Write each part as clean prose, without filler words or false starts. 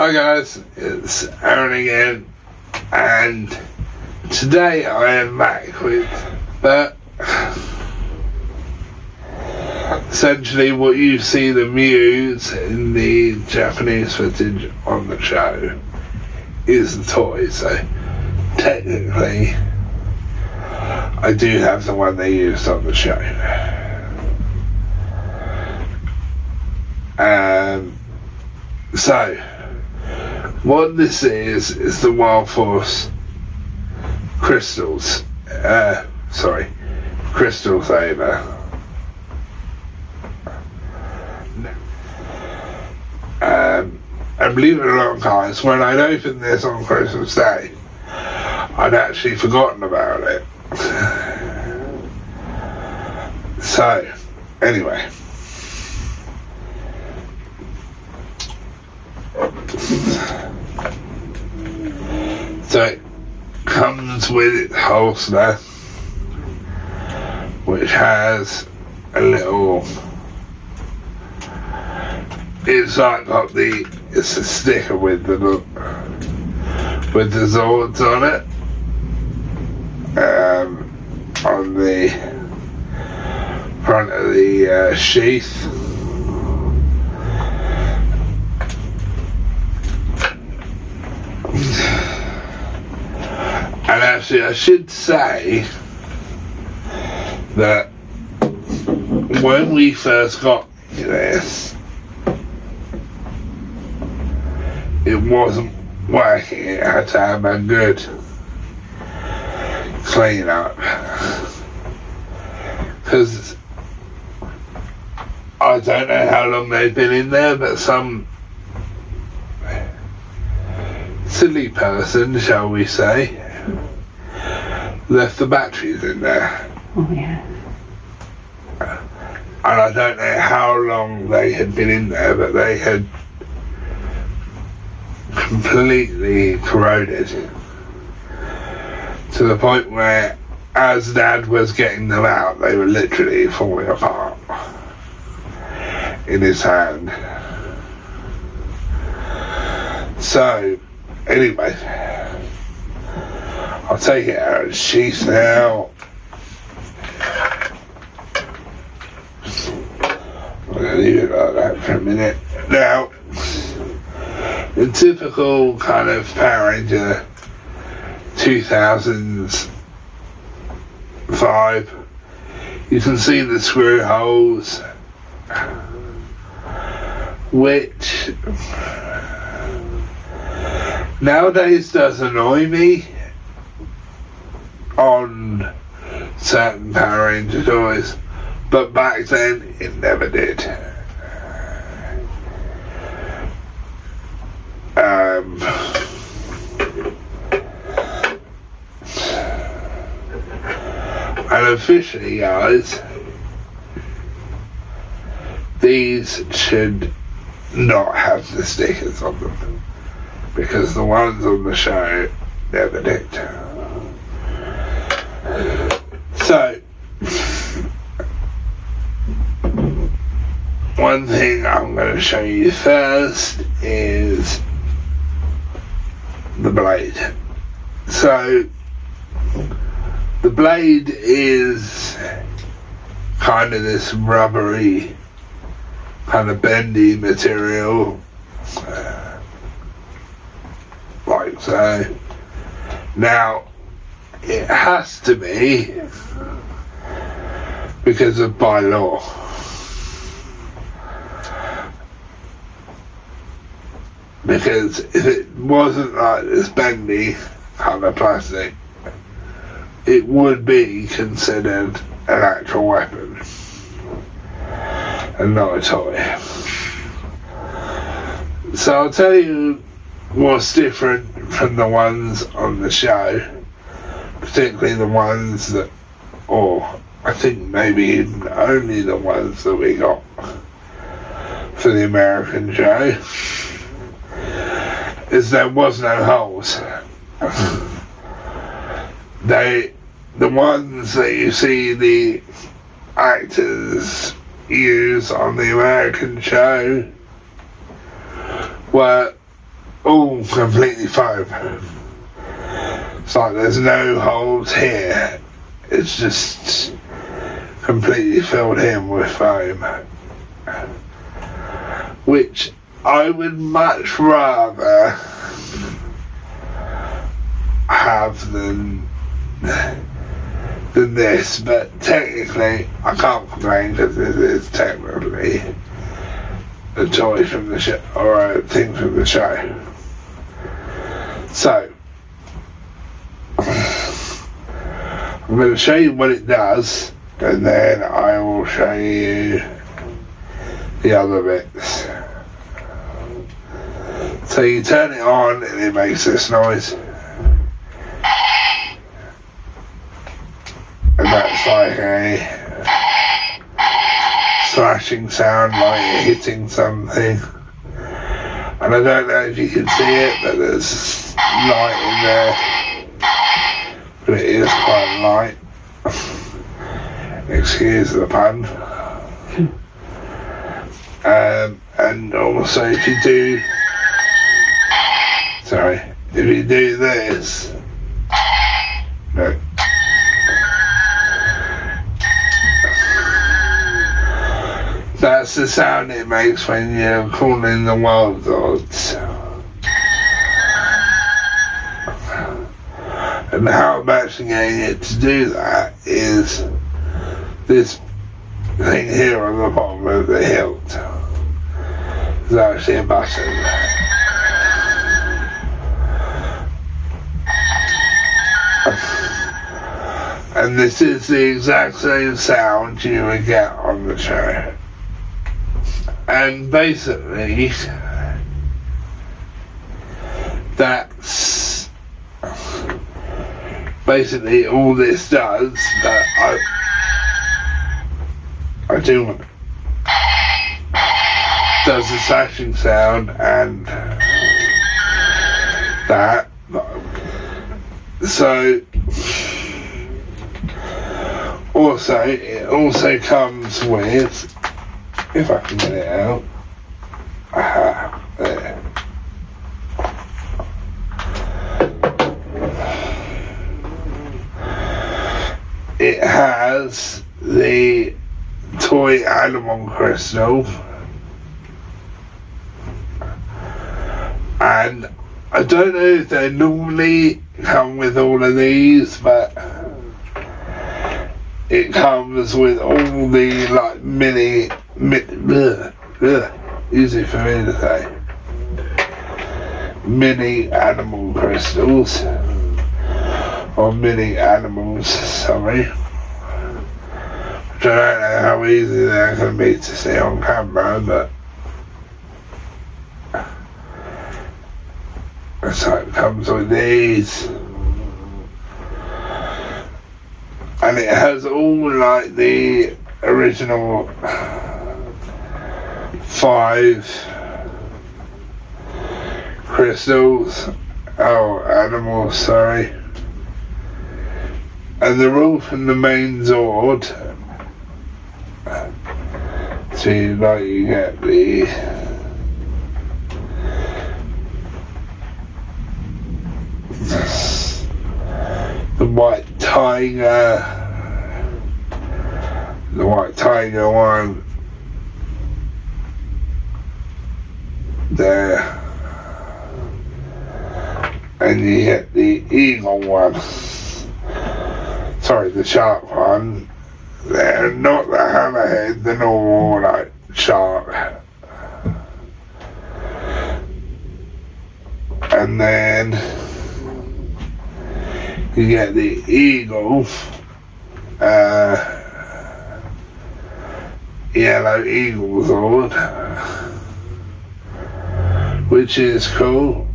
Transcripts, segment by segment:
Hi guys, it's Arran again, and today I am back with essentially what you see the muse in the Japanese footage on the show is the toy, so technically I do have the one they used on the show. So what this is the Wild Force crystal Saber. And believe it or not guys, when I'd opened this on Christmas Day, I'd actually forgotten about it. So, anyway. So it comes with its holster, which has a little, it's like it's a sticker with the Zords on it, on the front of the sheath. And actually I should say that when we first got this, it wasn't working. It had to have a good clean up, because I don't know how long they've been in there, but some silly person, shall we say, left the batteries in there. Oh yeah. And I don't know how long they had been in there, but they had completely corroded to the point where, as Dad was getting them out, they were literally falling apart in his hand. So anyway, I'll take it out of the sheath now. I'm going to leave it like that for a minute. Now, the typical kind of Power Ranger 2000s vibe, you can see the screw holes, which nowadays does annoy me on certain Power Ranger toys, but back then it never did. And officially guys, these should not have the stickers on them, because the ones on the show never did. So, one thing I'm going to show you first is the blade. So, the blade is kind of this rubbery, kind of bendy material, like so. Now, it has to be because of by law. Because if it wasn't like this bendy kind of plastic, it would be considered an actual weapon and not a toy. So I'll tell you what's different from the ones on the show, particularly the ones that, or I think maybe even only the ones that we got for the American show, is there was no holes. The ones that you see the actors use on the American show were all completely foam. It's like there's no holes here. It's just completely filled in with foam. Which I would much rather have than this, but technically I can't complain because this is technically a toy from the show, or a thing from the show. So I'm going to show you what it does, and then I will show you the other bits. So you turn it on and it makes this noise, and that's like a slashing sound, like you're hitting something. And I don't know if you can see it, but there's light in there, but it is quite light. Excuse the pun. And also if you do this, no, that's the sound it makes when you're calling the wild gods. And how I'm actually getting it to do that is this thing here on the bottom of the hilt. There's actually a button. And this is the exact same sound you would get on the show. And basically, that's basically all this does, but I do want does the slashing sound and that. So also it also comes with, if I can get it out, there. It has the toy animal crystal, and I don't know if they normally come with all of these, but it comes with all the like easy for me to say, mini animal crystals, or mini animals, sorry. Which I don't know how easy they're going to be to see on camera, but so it comes with these. And it has all like the original 5 crystals, animals, sorry. And they're all from the main Zord. So you get the white tiger, one there, and you get the eagle one, sorry, the shark one there, not the hammerhead, the normal like shark. And then you get the eagle, yellow eagle Zord, which is cool.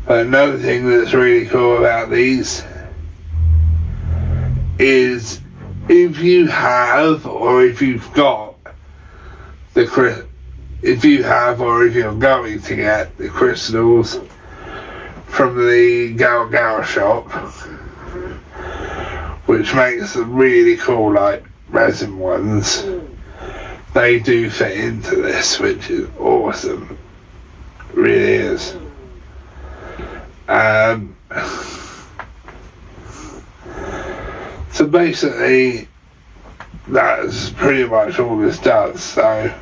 But another thing that's really cool about these is if you have, or if you've got if you're going to get the crystals from the Gal shop, which makes them really cool, like resin ones. they do fit into this, which is awesome. It really is. So basically, that's pretty much all this does. So,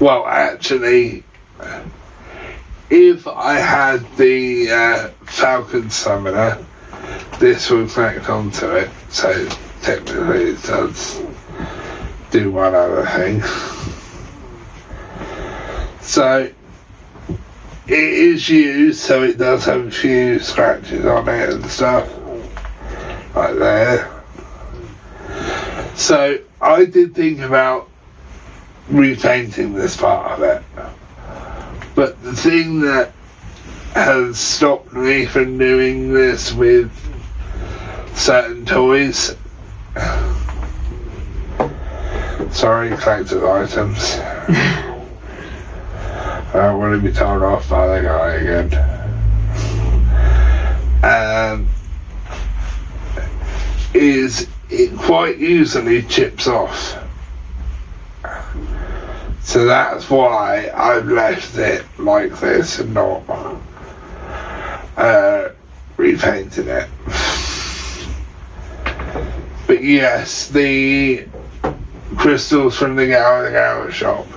well, actually, if I had the Falcon Summoner, this would connect onto it. So technically, it does do one other thing. So it is used, so it does have a few scratches on it and stuff like there. So I did think about repainting this part of it, but the thing that has stopped me from doing this with certain toys, sorry, collector's items, I don't want to be told off by the guy again, is it quite easily chips off. So that's why I've left it like this and not repainted it. But yes, the crystals from the Gower shop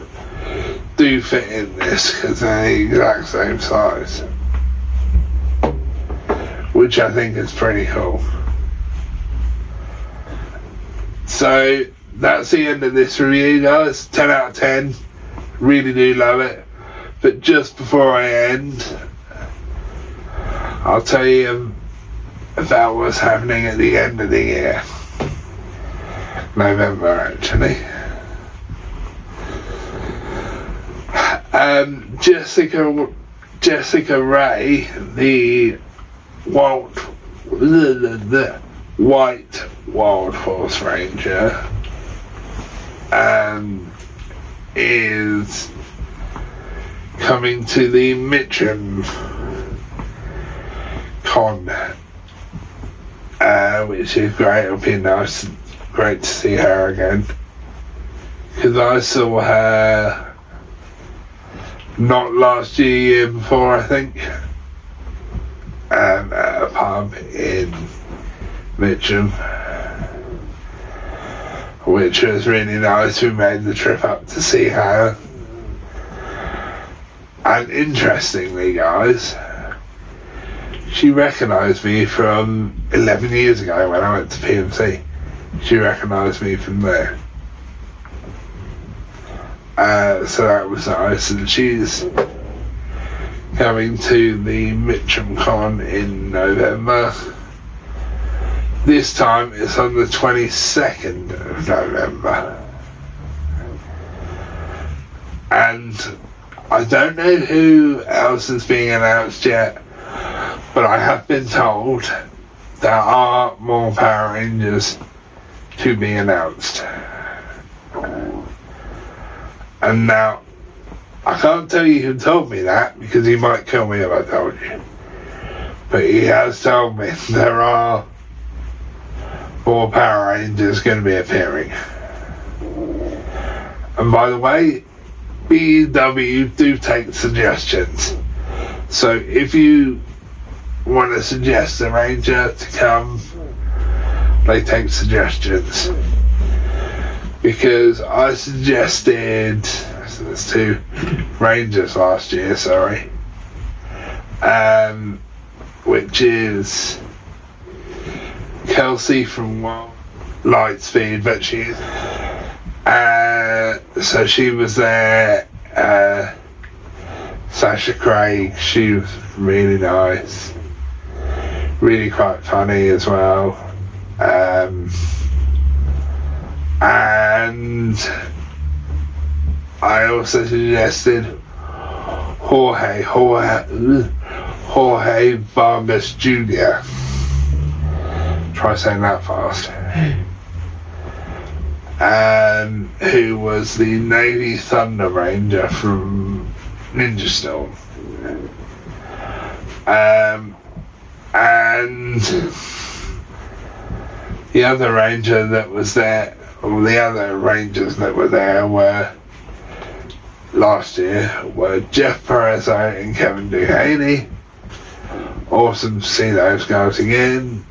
do fit in this because they're the exact same size, which I think is pretty cool. So that's the end of this review, guys. 10 out of 10. Really do love it. But just before I end, I'll tell you about what's happening at the end of the year. November, actually. Jessica Ray, the White Wild Horse Ranger, is coming to the Mitcham Con, which is great. It'll be great to see her again, because I saw her not last year, year before, I think, at a pub in Mitcham, which was really nice. We made the trip up to see her, and interestingly, guys, she recognised me from 11 years ago when I went to PMC. She recognised me from there. So that was nice, and she's coming to the Mitcham Con in November. This time it's on the 22nd of November. And I don't know who else is being announced yet, but I have been told there are more Power Rangers to be announced. And now, I can't tell you who told me that, because he might kill me if I told you. But he has told me there are more Power Rangers going to be appearing. And by the way, BW do take suggestions. So if you want to suggest a Ranger to come, they take suggestions. Because I suggested, so there's 2 Rangers last year, sorry, which is Kelsey from Lightspeed, but she so she was there. Sasha Craig, she was really nice, really quite funny as well. And I also suggested Jorge Vargas Jr. Try saying that fast. Who was the Navy Thunder Ranger from Ninja Storm. And the other Ranger that was there all the other Rangers that were there last year were Jeff Perezzo and Kevin Duhaney. Awesome to see those guys again.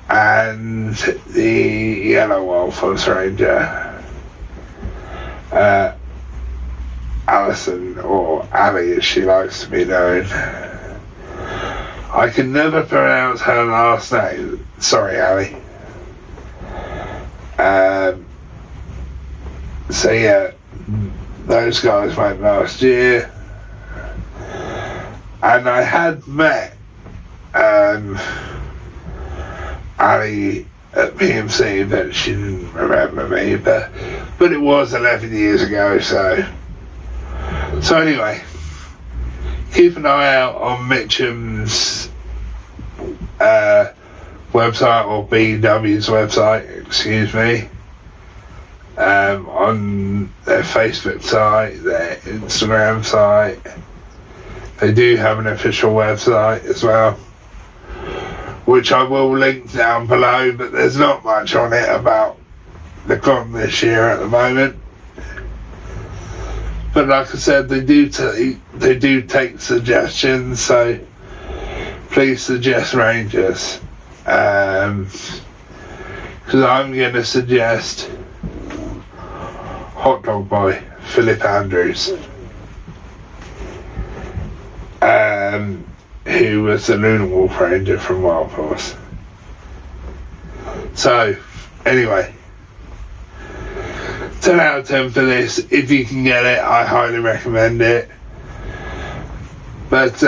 And the Yellow Wolf Ranger, Alison, or Ali as she likes to be known. I can never pronounce her last name. Sorry, Ali. So yeah, those guys went last year. And I had met Ali at PMC, but she didn't remember me, but it was 11 years ago, so anyway, keep an eye out on Mitchum's website, or BW's website, excuse me, on their Facebook site, their Instagram site. They do have an official website as well, which I will link down below, but there's not much on it about the con this year at the moment. But like I said, they do take suggestions, so please suggest Rangers. Because I'm going to suggest Hot Dog Boy, Philip Andrews. Who was the Lunar Wolf Ranger from Wild Horse. So, anyway, 10 out of 10 for this. If you can get it, I highly recommend it. But,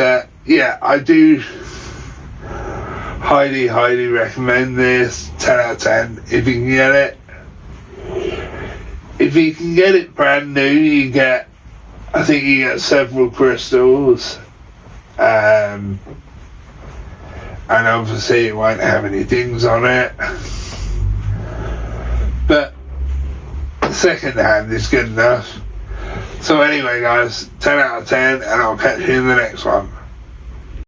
yeah, I do highly recommend this. 10 out of 10 if you can get it. If you can get it brand new, I think you get several crystals. And obviously it won't have any dings on it, but second hand is good enough. So anyway guys, 10 out of 10, and I'll catch you in the next one.